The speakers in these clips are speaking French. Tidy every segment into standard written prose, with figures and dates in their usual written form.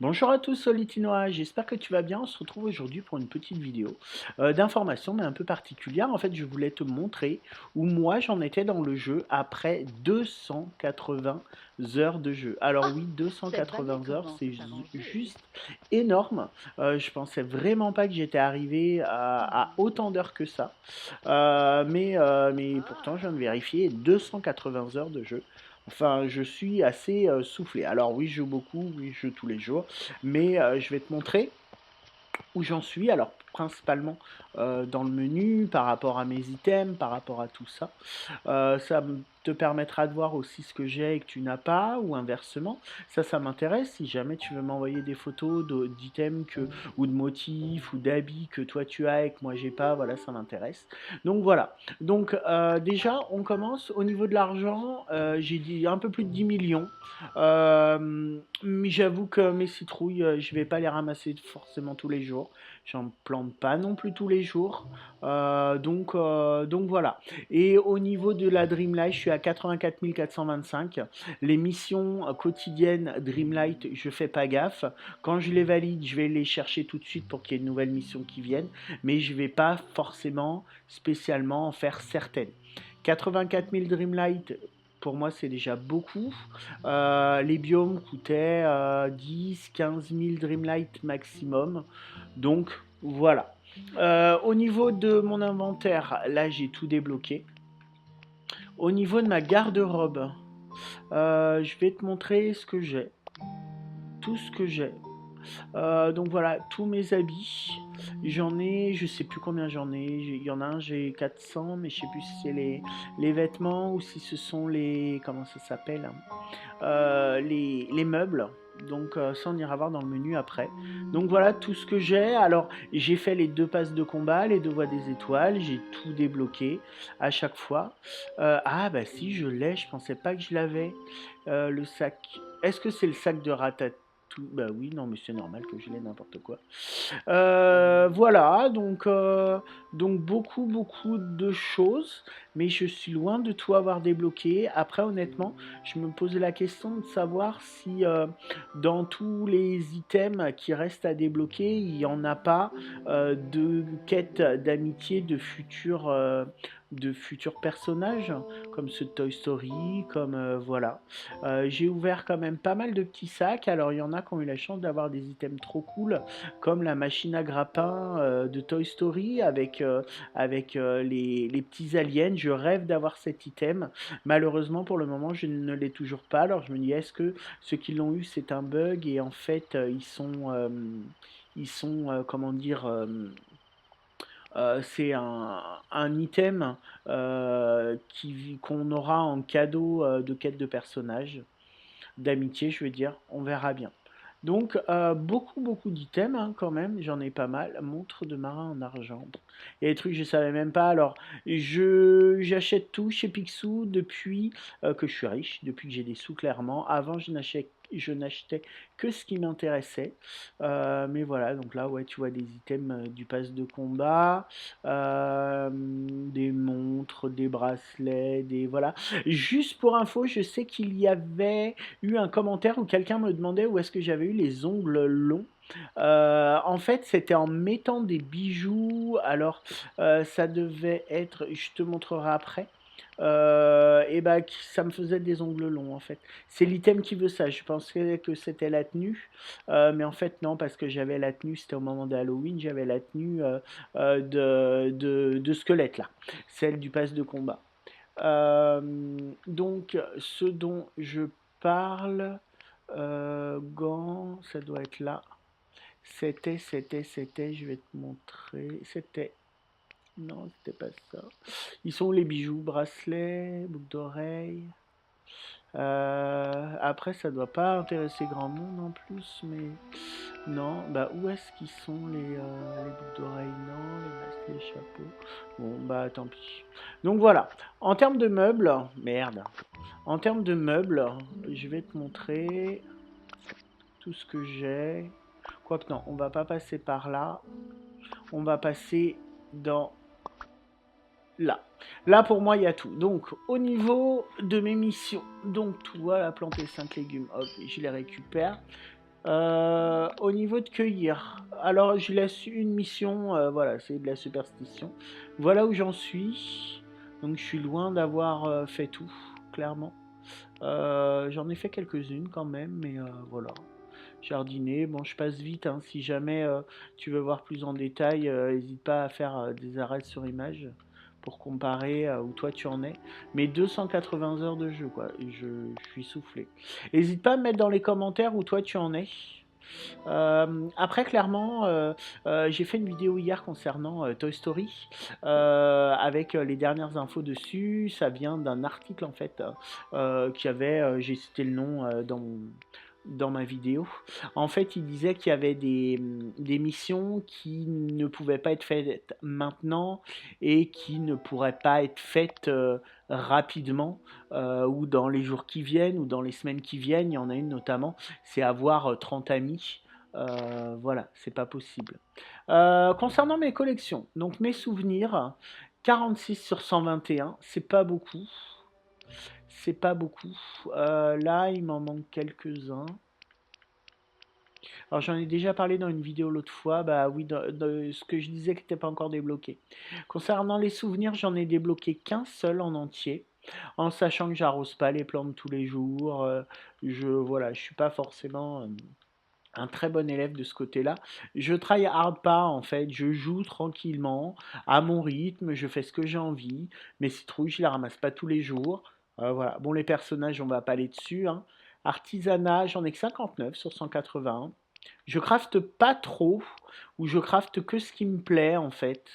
Bonjour à tous, Solitinoa, j'espère que tu vas bien. On se retrouve aujourd'hui pour une petite vidéo d'information, mais un peu particulière. En fait, je voulais te montrer où moi j'en étais dans le jeu après 280 heures de jeu. Alors Ah! oui, Cette vallée 280 heures, c'est commence à manger. juste énorme. Je pensais vraiment pas que j'étais arrivé à autant d'heures que ça. Mais pourtant, je viens de vérifier 280 heures de jeu. Enfin, je suis assez soufflé. Alors oui, je joue beaucoup, oui, je joue tous les jours, mais je vais te montrer où j'en suis. Alors principalement dans le menu, par rapport à mes items, par rapport à tout ça. Te permettra de voir aussi ce que j'ai et que tu n'as pas, ou inversement. Ça m'intéresse. Si jamais tu veux m'envoyer des photos d'items ou de motifs ou d'habits que toi tu as et que moi j'ai pas, voilà, ça m'intéresse. Donc voilà. Donc déjà, on commence au niveau de l'argent. J'ai dit un peu plus de 10 millions. Mais j'avoue que mes citrouilles, je vais pas les ramasser forcément tous les jours. J'en plante pas non plus tous les jours. Donc voilà. Et au niveau de la Dreamlight, je suis à 84 425. Les missions quotidiennes Dreamlight, je fais pas gaffe. Quand je les valide, je vais les chercher tout de suite pour qu'il y ait de nouvelles missions qui viennent. Mais je vais pas forcément spécialement en faire certaines. 84 000 Dreamlight, pour moi, c'est déjà beaucoup. Les biomes coûtaient 10, 15 000 Dreamlight maximum. Donc, voilà. Au niveau de mon inventaire, là, j'ai tout débloqué. Au niveau de ma garde-robe, je vais te montrer ce que j'ai. Tout ce que j'ai. Donc voilà, tous mes habits. J'en ai, je sais plus combien j'en ai. Il y en a un, j'ai 400, mais je sais plus si c'est les vêtements ou si ce sont les. Comment ça s'appelle, les meubles. Donc ça on ira voir dans le menu après. Donc voilà tout ce que j'ai. Alors j'ai fait les deux passes de combat, les deux voies des étoiles, j'ai tout débloqué à chaque fois. Ah bah si je l'ai, je pensais pas que je l'avais. Le sac. Est-ce que c'est le sac de Ratatouille? Bah oui, non mais c'est normal que je l'ai n'importe quoi. Voilà, donc beaucoup de choses, mais je suis loin de tout avoir débloqué. Après, honnêtement, je me posais la question de savoir si dans tous les items qui restent à débloquer, il n'y en a pas de quête d'amitié de futurs personnages, comme ceux de Toy Story, comme voilà. J'ai ouvert quand même pas mal de petits sacs, alors il y en a qui ont eu la chance d'avoir des items trop cool, comme la machine à grappin de Toy Story avec les petits aliens. Je rêve d'avoir cet item. Malheureusement, pour le moment, je ne l'ai toujours pas. Alors je me dis, est-ce que ceux qui l'ont eu, c'est un bug et en fait, comment dire, c'est un item qu'on aura en cadeau de quête de personnage, d'amitié, je veux dire. On verra bien. Donc, beaucoup d'items hein, quand même, j'en ai pas mal. Montre de marin en argent. Il y a des trucs que je savais même pas. Alors, j'achète tout chez Picsou depuis que je suis riche, depuis que j'ai des sous clairement. Avant, je n'achetais que ce qui m'intéressait. Mais voilà, donc là, ouais, tu vois des items du pass de combat, des montres, des bracelets, des voilà. Juste pour info, je sais qu'il y avait eu un commentaire où quelqu'un me demandait où est-ce que j'avais eu les ongles longs. En fait, c'était en mettant des bijoux. Alors, ça devait être, je te montrerai après. Et bah, ça me faisait des ongles longs en fait. C'est l'item qui veut ça. Je pensais que c'était la tenue, mais en fait non, parce que j'avais la tenue, c'était au moment de Halloween, j'avais la tenue de squelette là, celle du pass de combat. Donc, ce dont je parle, gants, ça doit être là. Je vais te montrer. Non, c'était pas ça. Ils sont où les bijoux? Bracelets, boucles d'oreilles. Après, ça doit pas intéresser grand monde en plus, mais non. Bah, où est-ce qu'ils sont les boucles d'oreilles? Non, les bracelets, les chapeaux. Bon, bah, tant pis. Donc voilà. En termes de meubles, merde. En termes de meubles, je vais te montrer tout ce que j'ai. Quoique non, on va pas passer par là. On va passer dans là. Là, pour moi, il y a tout. Donc, au niveau de mes missions, donc, tu vois, la planter 5 légumes, hop, je les récupère. Au niveau de cueillir, alors je laisse une mission, voilà, c'est de la superstition. Voilà où j'en suis. Donc je suis loin d'avoir fait tout, clairement. J'en ai fait quelques-unes quand même, mais voilà. Jardiner, bon, je passe vite, hein. Si jamais tu veux voir plus en détail, n'hésite pas à faire des arrêts sur image pour comparer où toi tu en es. Mais 280 heures de jeu, quoi. Je suis soufflé. N'hésite pas à me mettre dans les commentaires où toi tu en es. Après, clairement, j'ai fait une vidéo hier concernant Toy Story avec les dernières infos dessus. Ça vient d'un article en fait qui avait, j'ai cité le nom dans ma vidéo. En fait, il disait qu'il y avait des missions qui ne pouvaient pas être faites maintenant et qui ne pourraient pas être faites rapidement ou dans les jours qui viennent ou dans les semaines qui viennent. Il y en a une notamment, c'est avoir 30 amis. Voilà, c'est pas possible. Concernant mes collections, donc mes souvenirs, 46 sur 121, c'est pas beaucoup. C'est pas beaucoup. Là, il m'en manque quelques-uns. Alors j'en ai déjà parlé dans une vidéo l'autre fois, bah oui, de ce que je disais qui n'était pas encore débloqué. Concernant les souvenirs, j'en ai débloqué qu'un seul en entier, en sachant que j'arrose pas les plantes tous les jours. Voilà, je suis pas forcément un très bon élève de ce côté-là. Je try hard pas en fait, je joue tranquillement, à mon rythme, je fais ce que j'ai envie. Mes citrouilles, je les ramasse pas tous les jours. Voilà. Bon, les personnages, on va pas aller dessus, hein. Artisanat, j'en ai que 59 sur 180. Je crafte pas trop, ou je crafte que ce qui me plaît en fait.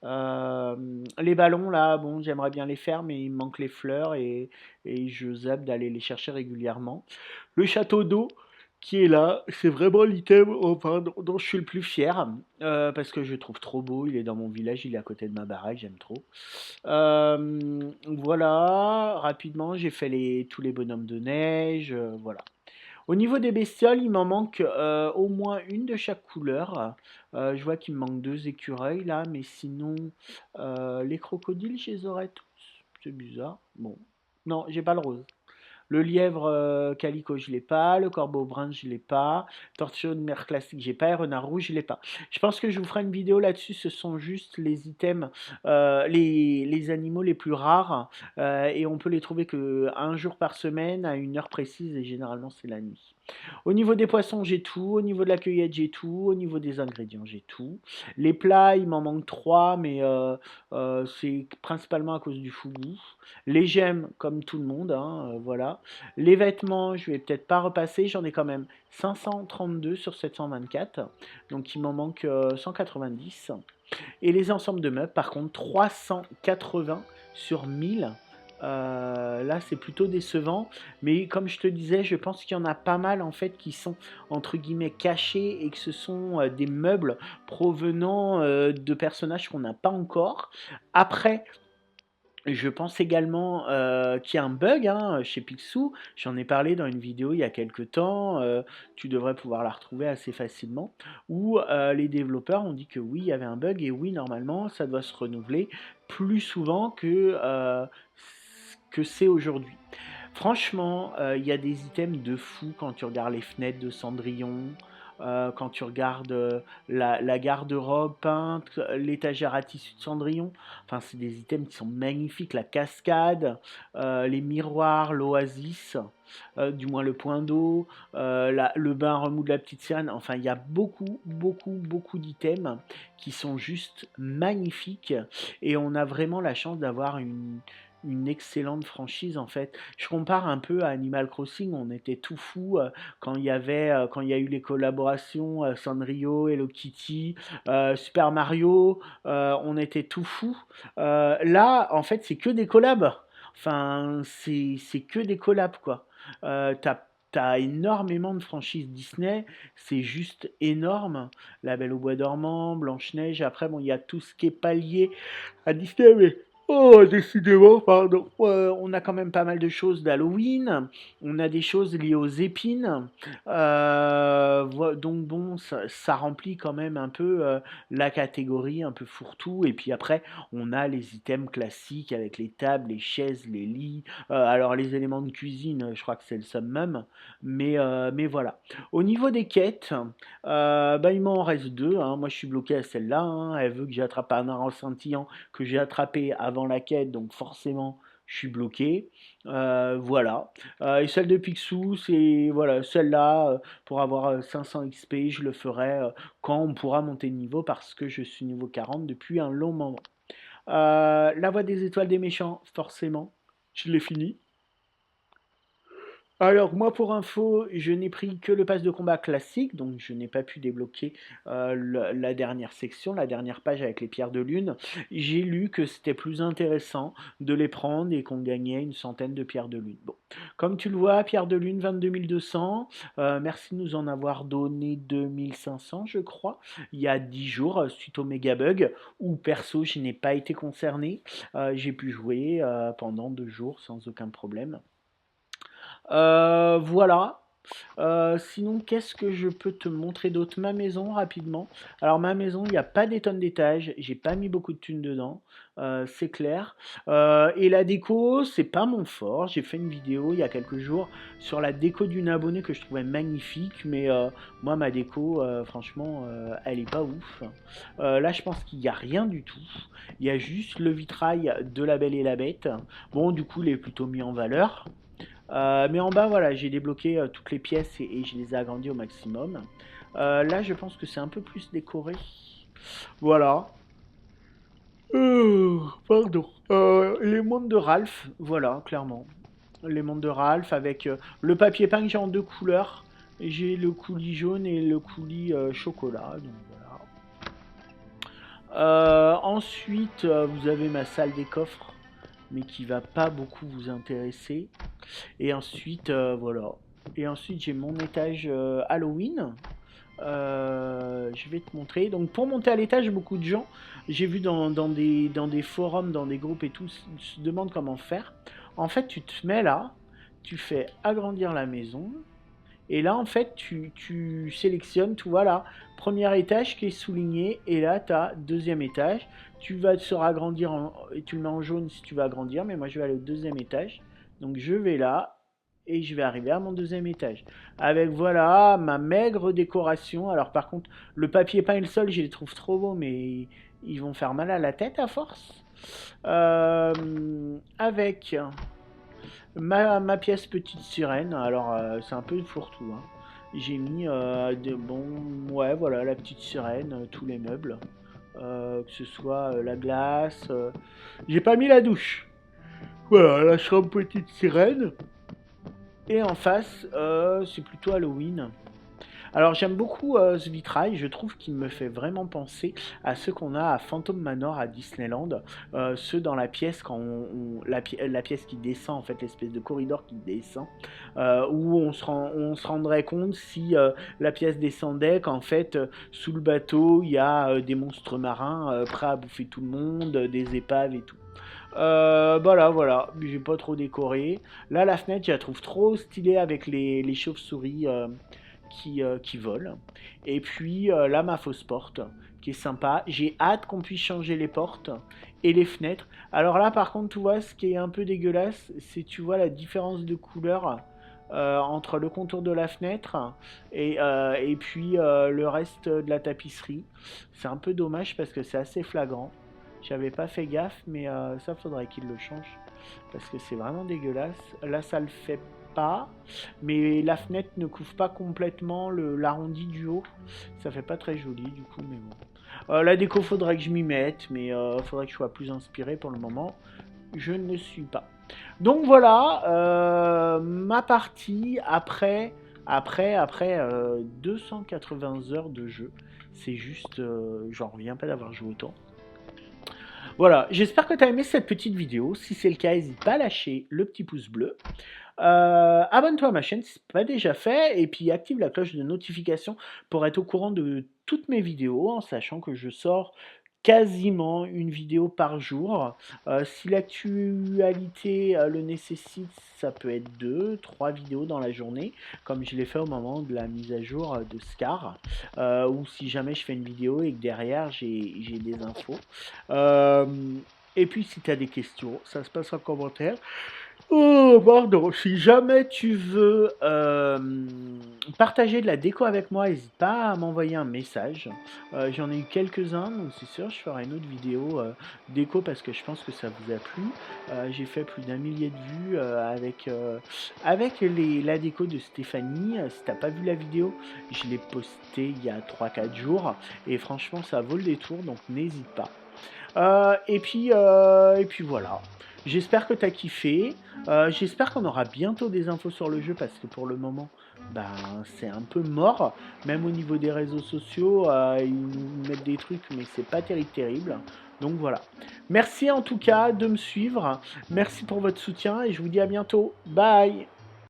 Les ballons là, bon, j'aimerais bien les faire, mais il me manque les fleurs et je zappe d'aller les chercher régulièrement. Le château d'eau qui est là, c'est vraiment l'item enfin, dont je suis le plus fier parce que je le trouve trop beau. Il est dans mon village, il est à côté de ma baraque, j'aime trop. Voilà, rapidement, j'ai fait tous les bonhommes de neige, voilà. Au niveau des bestioles, il m'en manque au moins une de chaque couleur. Je vois qu'il me manque deux écureuils là, mais sinon, les crocodiles, je les aurais tous. C'est bizarre. Bon. Non, j'ai pas le rose. Le lièvre calico, je l'ai pas. Le corbeau brun, je l'ai pas. Tortue de mer classique, j'ai pas. Et renard rouge, je l'ai pas. Je pense que je vous ferai une vidéo là-dessus. Ce sont juste les items, les animaux les plus rares. Et on peut les trouver que un jour par semaine à une heure précise. Et généralement, c'est la nuit. Au niveau des poissons, j'ai tout. Au niveau de la cueillette, j'ai tout. Au niveau des ingrédients, j'ai tout. Les plats, il m'en manque trois, mais c'est principalement à cause du fougou. Les gemmes, comme tout le monde, hein, voilà. Les vêtements, je vais peut-être pas repasser. J'en ai quand même 532 sur 724. Donc il m'en manque 190. Et les ensembles de meubles, par contre, 380 sur 1000. Là, c'est plutôt décevant. Mais comme je te disais, je pense qu'il y en a pas mal en fait qui sont entre guillemets cachés et que ce sont des meubles provenant de personnages qu'on n'a pas encore. Après, je pense également qu'il y a un bug hein, chez Picsou. J'en ai parlé dans une vidéo il y a quelques temps. Tu devrais pouvoir la retrouver assez facilement. Où les développeurs ont dit que oui, il y avait un bug. Et oui, normalement, ça doit se renouveler plus souvent que c'est aujourd'hui. Franchement, il y a des items de fou quand tu regardes les fenêtres de Cendrillon, quand tu regardes la garde-robe peinte, l'étagère à tissu de Cendrillon. Enfin, c'est des items qui sont magnifiques. La cascade, les miroirs, l'oasis, du moins le point d'eau, le bain remous de la petite sirène. Enfin, il y a beaucoup, beaucoup, beaucoup d'items qui sont juste magnifiques. Et on a vraiment la chance d'avoir une excellente franchise en fait. Je compare un peu à Animal Crossing, on était tout fou quand il y a eu les collaborations Sanrio, Hello Kitty, Super Mario, on était tout fou. Là, en fait, c'est que des collabs. Enfin, c'est que des collabs quoi. T'as énormément de franchises Disney, c'est juste énorme. La Belle au Bois dormant, Blanche-Neige, après bon, il y a tout ce qui est pas lié à Disney, mais Oh, décidément, pardon. On a quand même pas mal de choses d'Halloween. On a des choses liées aux épines. Donc bon, ça remplit quand même un peu la catégorie un peu fourre-tout. Et puis après, on a les items classiques avec les tables, les chaises, les lits. Alors les éléments de cuisine, je crois que c'est le summum. Mais voilà. Au niveau des quêtes, bah, il m'en reste deux, hein. Moi, je suis bloqué à celle-là, hein. Elle veut que j'attrape un arbre scintillant que j'ai attrapé avant la quête, donc forcément, je suis bloqué. Voilà. Et celle de Picsou, c'est voilà, celle-là, pour avoir 500 XP, je le ferai quand on pourra monter de niveau parce que je suis niveau 40 depuis un long moment. La voie des étoiles des méchants, forcément, je l'ai fini. Alors moi pour info, je n'ai pris que le pass de combat classique, donc je n'ai pas pu débloquer la dernière section, la dernière page avec les pierres de lune. J'ai lu que c'était plus intéressant de les prendre et qu'on gagnait une centaine de pierres de lune. Bon, comme tu le vois, pierres de lune 22 200, merci de nous en avoir donné 2500 je crois, il y a 10 jours suite au méga bug, où perso je n'ai pas été concerné. J'ai pu jouer pendant 2 jours sans aucun problème. Voilà. Sinon, qu'est-ce que je peux te montrer d'autre? Ma maison, rapidement. Alors, ma maison, il n'y a pas des tonnes d'étages. J'ai pas mis beaucoup de thunes dedans. C'est clair. Et la déco, c'est pas mon fort. J'ai fait une vidéo il y a quelques jours sur la déco d'une abonnée que je trouvais magnifique. Mais moi, ma déco, franchement, elle est pas ouf. Là, je pense qu'il n'y a rien du tout. Il y a juste le vitrail de La Belle et la Bête. Bon, du coup, il est plutôt mis en valeur. Mais en bas, voilà, j'ai débloqué toutes les pièces et je les ai agrandies au maximum. Là, je pense que c'est un peu plus décoré. Voilà. Pardon. Les montres de Ralph, voilà, clairement. Les montres de Ralph avec le papier peint que j'ai en deux couleurs. J'ai le coulis jaune et le coulis chocolat. Donc voilà. Ensuite, vous avez ma salle des coffres, mais qui va pas beaucoup vous intéresser. Et ensuite, voilà. Et ensuite, j'ai mon étage Halloween. Je vais te montrer. Donc, pour monter à l'étage, beaucoup de gens, j'ai vu dans des forums, dans des groupes et tout, se demandent comment faire. En fait, tu te mets là, tu fais agrandir la maison, et là, en fait, tu sélectionnes, tu vois là, premier étage qui est souligné, et là, tu as deuxième étage. Tu vas te agrandir, et tu le mets en jaune si tu veux agrandir, mais moi, je vais aller au deuxième étage. Donc, je vais là, et je vais arriver à mon deuxième étage. Avec, voilà, ma maigre décoration. Alors, par contre, le papier peint et le sol, je les trouve trop beaux, mais ils vont faire mal à la tête à force. Avec ma pièce petite sirène, alors c'est un peu fourre-tout, hein. J'ai mis bon, ouais, voilà, la petite sirène, tous les meubles, que ce soit la glace. J'ai pas mis la douche. Voilà, la chambre petite sirène. Et en face, c'est plutôt Halloween. Alors j'aime beaucoup ce vitrail, je trouve qu'il me fait vraiment penser à ceux qu'on a à Phantom Manor à Disneyland, ceux dans la pièce quand la pièce qui descend en fait, l'espèce de corridor qui descend, où on se rendrait compte si la pièce descendait qu'en fait sous le bateau il y a des monstres marins prêts à bouffer tout le monde, des épaves et tout. Voilà, j'ai pas trop décoré. Là, la fenêtre, je la trouve trop stylée avec les chauves-souris qui volent. Et puis là, ma fausse porte, qui est sympa. J'ai hâte qu'on puisse changer les portes et les fenêtres. Alors là, par contre, tu vois, ce qui est un peu dégueulasse, c'est tu vois la différence de couleur entre le contour de la fenêtre et puis le reste de la tapisserie. C'est un peu dommage parce que c'est assez flagrant. J'avais pas fait gaffe, mais ça faudrait qu'il le change parce que c'est vraiment dégueulasse. Là, ça le fait pas, mais la fenêtre ne couvre pas complètement l'arrondi du haut. Ça fait pas très joli du coup, mais bon. La déco, faudrait que je m'y mette, mais faudrait que je sois plus inspiré pour le moment. Je ne suis pas. Donc voilà, ma partie après 280 heures de jeu. C'est juste, j'en reviens pas d'avoir joué autant. Voilà, j'espère que tu as aimé cette petite vidéo. Si c'est le cas, n'hésite pas à lâcher le petit pouce bleu. Abonne-toi à ma chaîne si ce n'est pas déjà fait. Et puis active la cloche de notification pour être au courant de toutes mes vidéos, en sachant que je sors quasiment une vidéo par jour. Si l'actualité le nécessite, ça peut être 2, 3 vidéos dans la journée, comme je l'ai fait au moment de la mise à jour de Scar, ou si jamais je fais une vidéo et que derrière j'ai des infos. Euh, et puis si tu as des questions, ça se passe en commentaire. Oh, pardon. Si jamais tu veux partager de la déco avec moi, n'hésite pas à m'envoyer un message. J'en ai eu quelques-uns, donc c'est sûr, je ferai une autre vidéo déco parce que je pense que ça vous a plu. J'ai fait plus d'1 millier de vues avec la déco de Stéphanie. Si t'as pas vu la vidéo, je l'ai postée il y a 3 4 jours et franchement, ça vaut le détour, donc n'hésite pas. Et puis voilà. J'espère que tu as kiffé. J'espère qu'on aura bientôt des infos sur le jeu parce que pour le moment, ben, c'est un peu mort. Même au niveau des réseaux sociaux, ils nous mettent des trucs, mais c'est pas terrible. Donc voilà. Merci en tout cas de me suivre. Merci pour votre soutien et je vous dis à bientôt. Bye!